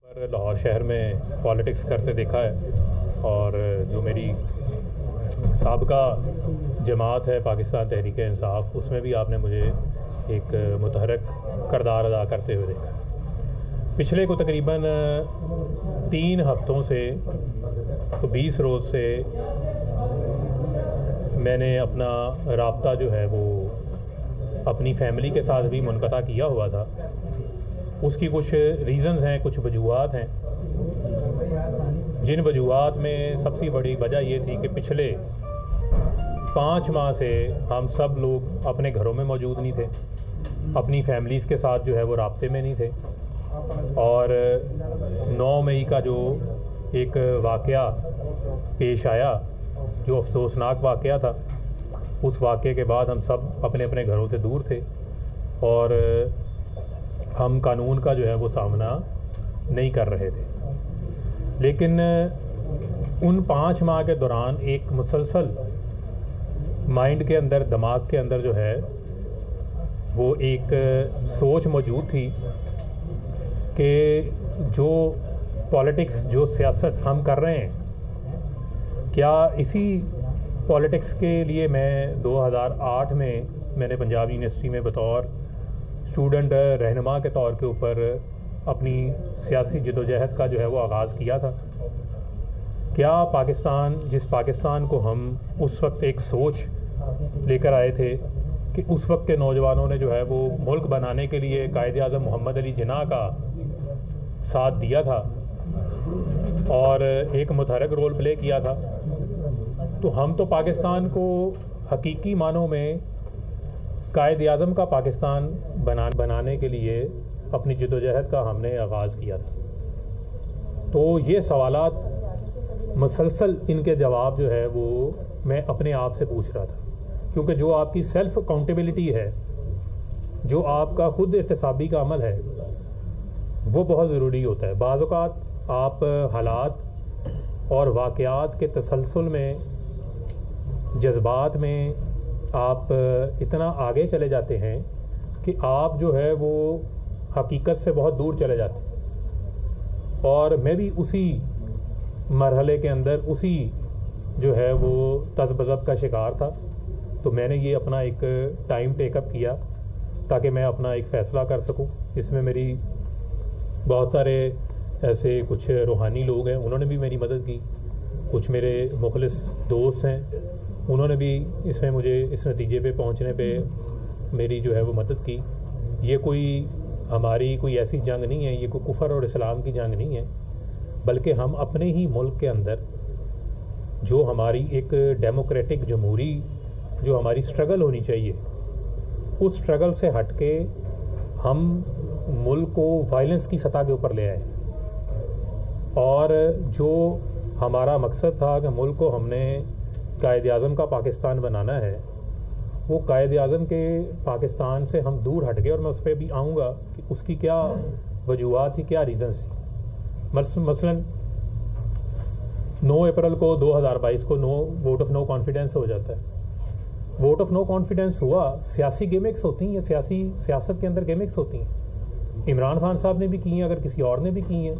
پر لاہور شہر میں پالیٹکس کرتے دیکھا ہے اور جو میری سابقہ جماعت ہے پاکستان تحریک انصاف، اس میں بھی آپ نے مجھے ایک متحرک کردار ادا کرتے ہوئے دیکھا۔ پچھلے کو تقریباً 3 ہفتوں سے 20 روز سے میں نے اپنا رابطہ جو ہے وہ اپنی فیملی کے ساتھ بھی منقطع کیا ہوا تھا۔ اس کی کچھ ریزنز ہیں، کچھ وجوہات ہیں، جن وجوہات میں سب سے بڑی وجہ یہ تھی کہ پچھلے 5 ماہ سے ہم سب لوگ اپنے گھروں میں موجود نہیں تھے، اپنی فیملیز کے ساتھ جو ہے وہ رابطے میں نہیں تھے، اور 9 مئی کا جو ایک واقعہ پیش آیا جو افسوسناک واقعہ تھا، اس واقعے کے بعد ہم سب اپنے اپنے گھروں سے دور تھے اور ہم قانون کا جو ہے وہ سامنا نہیں کر رہے تھے۔ لیکن ان 5 ماہ کے دوران ایک مسلسل مائنڈ کے اندر، دماغ کے اندر جو ہے وہ ایک سوچ موجود تھی کہ جو پالیٹکس، جو سیاست ہم کر رہے ہیں، کیا اسی پالیٹکس کے لیے میں 2008 میں نے پنجاب یونیورسٹی میں بطور اسٹوڈنٹ رہنما کے طور کے اوپر اپنی سیاسی جدوجہد کا جو ہے وہ آغاز کیا تھا۔ کیا پاکستان، جس پاکستان کو ہم اس وقت ایک سوچ لے کر آئے تھے کہ اس وقت کے نوجوانوں نے جو ہے وہ ملک بنانے کے لیے قائد اعظم محمد علی جناح کا ساتھ دیا تھا اور ایک متحرک رول پلے کیا تھا، تو ہم تو پاکستان کو حقیقی معنوں میں قائد اعظم کا پاکستان بنانے کے لیے اپنی جدوجہد کا ہم نے آغاز کیا تھا۔ تو یہ سوالات مسلسل، ان کے جواب جو ہے وہ میں اپنے آپ سے پوچھ رہا تھا، کیونکہ جو آپ کی سیلف اکاؤنٹیبلٹی ہے، جو آپ کا خود احتسابی کا عمل ہے، وہ بہت ضروری ہوتا ہے۔ بعض اوقات آپ حالات اور واقعات کے تسلسل میں، جذبات میں آپ اتنا آگے چلے جاتے ہیں کہ آپ جو ہے وہ حقیقت سے بہت دور چلے جاتے ہیں، اور میں بھی اسی مرحلے کے اندر، اسی جو ہے وہ تذبذب کا شکار تھا۔ تو میں نے یہ اپنا ایک ٹائم ٹیک اپ کیا تاکہ میں اپنا ایک فیصلہ کر سکوں۔ اس میں میری بہت سارے ایسے کچھ روحانی لوگ ہیں، انہوں نے بھی میری مدد کی، کچھ میرے مخلص دوست ہیں، انہوں نے بھی اس میں مجھے اس نتیجے پہ پہنچنے پہ میری جو ہے وہ مدد کی۔ یہ کوئی ہماری کوئی ایسی جنگ نہیں ہے، یہ کوئی کفر اور اسلام کی جنگ نہیں ہے، بلکہ ہم اپنے ہی ملک کے اندر جو ہماری ایک ڈیموکریٹک جمہوری جو ہماری سٹرگل ہونی چاہیے، اس سٹرگل سے ہٹ کے ہم ملک کو وائلنس کی سطح کے اوپر لے آئے، اور جو ہمارا مقصد تھا کہ ملک کو ہم نے قائد اعظم کا پاکستان بنانا ہے، وہ قائد اعظم کے پاکستان سے ہم دور ہٹ گئے، اور میں اس پہ بھی آؤں گا کہ اس کی کیا وجوہات تھی، کیا ریزنس تھی۔ مثلاً 9 اپریل کو 2022 کو ووٹ آف نو کانفیڈنس ہو جاتا ہے۔ ووٹ آف نو کانفیڈنس ہوا، سیاسی گیمکس ہوتی ہیں، سیاست کے اندر گیمکس ہوتی ہیں، عمران خان صاحب نے بھی کی ہیں، اگر کسی اور نے بھی کی ہیں،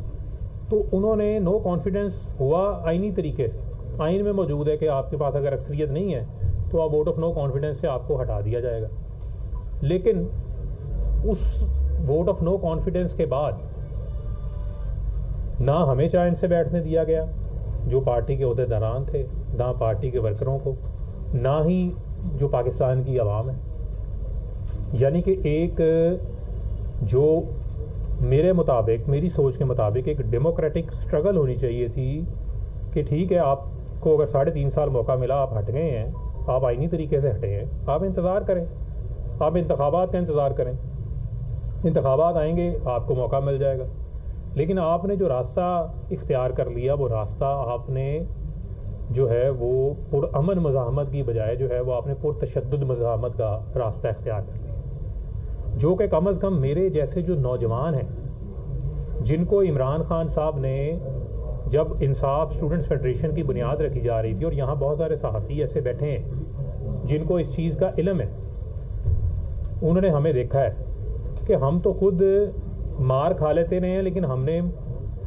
تو انہوں نے نو کانفیڈنس ہوا آئینی طریقے سے، آئین میں موجود ہے کہ آپ کے پاس اگر اکثریت نہیں ہے تو آپ ووٹ آف نو کانفیڈنس سے آپ کو ہٹا دیا جائے گا۔ لیکن اس ووٹ آف نو کانفیڈنس کے بعد نہ ہمیں چین سے بیٹھنے دیا گیا جو پارٹی کے عہدیداران تھے، نہ پارٹی کے ورکروں کو، نہ ہی جو پاکستان کی عوام ہے۔ یعنی کہ ایک جو میرے مطابق، میری سوچ کے مطابق ایک ڈیموکریٹک سٹرگل ہونی چاہیے تھی کہ ٹھیک ہے، آپ کو اگر 3.5 سال موقع ملا، آپ ہٹ گئے ہیں، آپ آئینی طریقے سے ہٹے ہیں، آپ انتظار کریں، آپ انتخابات کا انتظار کریں، انتخابات آئیں گے، آپ کو موقع مل جائے گا۔ لیکن آپ نے جو راستہ اختیار کر لیا، وہ راستہ آپ نے جو ہے وہ پرامن مزاحمت کی بجائے جو ہے وہ آپ نے پرتشدد مزاحمت کا راستہ اختیار کر لیا، جو کہ کم از کم میرے جیسے جو نوجوان ہیں، جن کو عمران خان صاحب نے، جب انصاف اسٹوڈنٹس فیڈریشن کی بنیاد رکھی جا رہی تھی، اور یہاں بہت سارے صحافی ایسے بیٹھے ہیں جن کو اس چیز کا علم ہے، انہوں نے ہمیں دیکھا ہے کہ ہم تو خود مار کھا لیتے رہے ہیں، لیکن ہم نے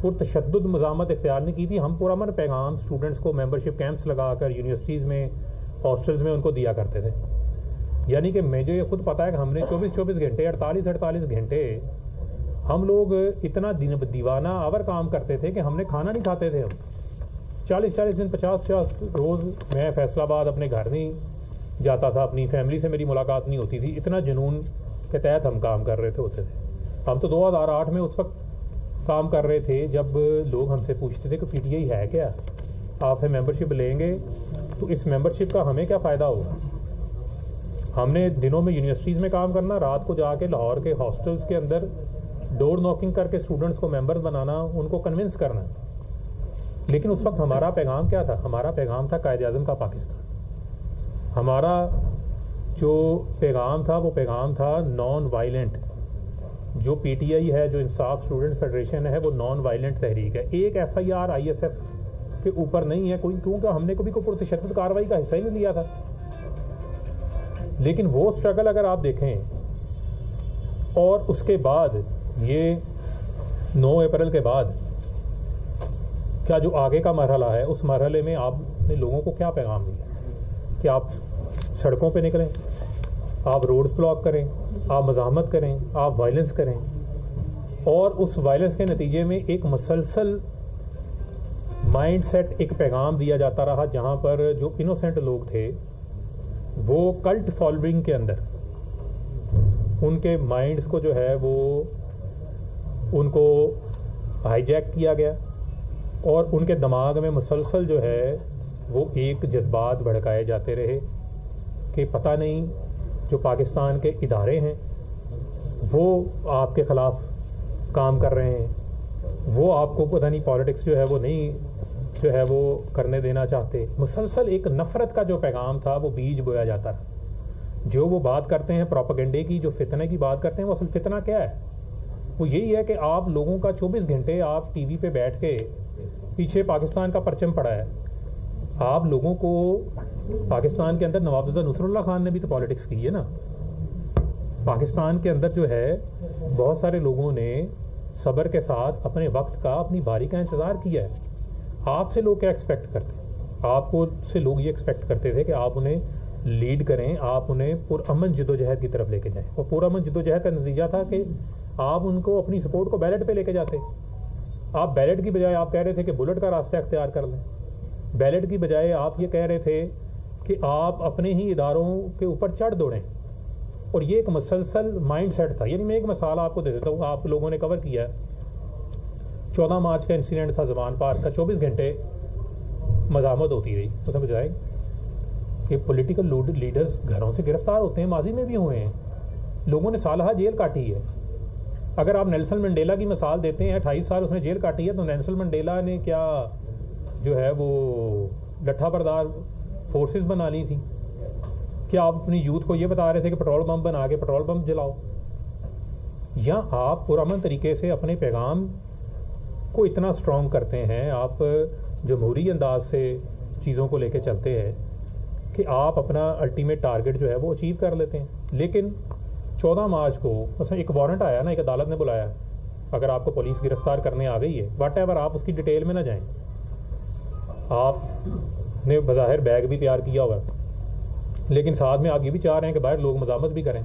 پرتشدد مزاحمت اختیار نہیں کی تھی. ہم پرامن پیغام اسٹوڈنٹس کو ممبرشپ کیمپس لگا کر یونیورسٹیز میں ہاسٹلز میں ان کو دیا کرتے تھے. یعنی کہ مجھے یہ خود پتا ہے کہ ہم نے 24 گھنٹے 48 گھنٹے ہم لوگ اتنا دیوانہ آور کام کرتے تھے کہ ہم نے کھانا نہیں کھاتے تھے. ہم 40 دن 50 روز میں فیصل آباد اپنے گھر نہیں جاتا تھا, اپنی فیملی سے میری ملاقات نہیں ہوتی تھی. اتنا جنون کے تحت ہم کام کر رہے ہوتے تھے. ہم تو 2008 میں اس وقت کام کر رہے تھے جب لوگ ہم سے پوچھتے تھے کہ پی ٹی آئی ہے کیا, آپ سے ممبرشپ لیں گے تو اس ممبرشپ کا ہمیں کیا فائدہ ہوگا. ہم نے دنوں میں یونیورسٹیز میں کام کرنا, رات کو جا کے لاہور کے ہاسٹلز کے اندر ڈور ناکنگ کر کے اسٹوڈنٹس کو ممبر بنانا, ان کو کنونس کرنا. لیکن اس وقت ہمارا پیغام کیا تھا؟ ہمارا پیغام تھا قائد اعظم کا پاکستان. ہمارا جو پیغام تھا وہ پیغام تھا نان وائلنٹ. جو پی ٹی آئی ہے, جو انصاف اسٹوڈنٹس فیڈریشن ہے, وہ نان وائلنٹ تحریک ہے. ایک F I R I S F کے اوپر نہیں ہے کوئی, کیونکہ ہم نے کبھی کوئی پرتشدد کارروائی کا حصہ ہی نہیں لیا تھا. لیکن وہ اسٹرگل اگر آپ دیکھیں, اور اس کے بعد یہ 9 اپریل کے بعد کیا جو آگے کا مرحلہ ہے, اس مرحلے میں آپ نے لوگوں کو کیا پیغام دیا کہ آپ سڑکوں پہ نکلیں, آپ روڈز بلاک کریں, آپ مزاحمت کریں, آپ وائلنس کریں. اور اس وائلنس کے نتیجے میں ایک مسلسل مائنڈ سیٹ, ایک پیغام دیا جاتا رہا, جہاں پر جو انوسینٹ لوگ تھے وہ کلٹ فالوئنگ کے اندر ان کے مائنڈز کو جو ہے وہ ان کو ہائی جیک کیا گیا, اور ان کے دماغ میں مسلسل جو ہے وہ ایک جذبات بھڑکائے جاتے رہے کہ پتہ نہیں جو پاکستان کے ادارے ہیں وہ آپ کے خلاف کام کر رہے ہیں, وہ آپ کو پتہ نہیں پالیٹکس جو ہے وہ نہیں جو ہے وہ کرنے دینا چاہتے. مسلسل ایک نفرت کا جو پیغام تھا وہ بیج بویا جاتا رہا. جو وہ بات کرتے ہیں پروپیگنڈے کی, جو فتنے کی بات کرتے ہیں, وہ اصل فتنہ کیا ہے؟ وہ یہی ہے کہ آپ لوگوں کا 24 گھنٹے آپ ٹی وی پہ بیٹھ کے پیچھے پاکستان کا پرچم پڑا ہے. آپ لوگوں کو پاکستان کے اندر نواب نصر اللہ خان نے بھی تو پالیٹکس کی ہے نا. پاکستان کے اندر جو ہے بہت سارے لوگوں نے صبر کے ساتھ اپنے وقت کا, اپنی باری کا انتظار کیا ہے. آپ سے لوگ کیا ایکسپیکٹ کرتے ہیں؟ آپ کو سے لوگ یہ ایکسپیکٹ کرتے تھے کہ آپ انہیں لیڈ کریں, آپ انہیں پرامن جدوجہد کی طرف لے کے جائیں. اور پرامن جدوجہد کا نتیجہ تھا کہ آپ ان کو اپنی سپورٹ کو بیلٹ پہ لے کے جاتے. آپ بیلٹ کی بجائے آپ کہہ رہے تھے کہ بلٹ کا راستہ اختیار کر لیں. بیلٹ کی بجائے آپ یہ کہہ رہے تھے کہ آپ اپنے ہی اداروں کے اوپر چڑھ دوڑیں. اور یہ ایک مسلسل مائنڈ سیٹ تھا. یعنی میں ایک مثال آپ کو دے دیتا ہوں, آپ لوگوں نے کور کیا ہے 14 مارچ کا انسیڈنٹ تھا زمان پارک کا. 24 گھنٹے مزاحمت ہوتی رہی. تو سمجھ جائیں کہ پولیٹیکل لیڈرز گھروں سے گرفتار ہوتے ہیں, ماضی میں بھی ہوئے ہیں, لوگوں نے سالہ جیل کاٹی ہے. اگر آپ نیلسن منڈیلا کی مثال دیتے ہیں, 28 سال اس نے جیل کاٹی ہے, تو نیلسن منڈیلا نے کیا جو ہے وہ لٹھا بردار فورسز بنا لی تھی؟ کیا آپ اپنی یوتھ کو یہ بتا رہے تھے کہ پٹرول پمپ بنا کے پٹرول پمپ جلاؤ؟ یا آپ پرامن طریقے سے اپنے پیغام کو اتنا اسٹرانگ کرتے ہیں, آپ جمہوری انداز سے چیزوں کو لے کے چلتے ہیں کہ آپ اپنا الٹیمیٹ ٹارگٹ جو ہے وہ اچیو کر لیتے ہیں. لیکن 14 مارچ کو مثلا ایک وارنٹ آیا نا, ایک عدالت نے بلایا, اگر آپ کو پولیس گرفتار کرنے آ گئی ہے واٹ ایور, آپ اس کی ڈیٹیل میں نہ جائیں. آپ نے بظاہر بیگ بھی تیار کیا ہوا ہے, لیکن ساتھ میں آپ یہ بھی چاہ رہے ہیں کہ باہر لوگ مزاحمت بھی کریں.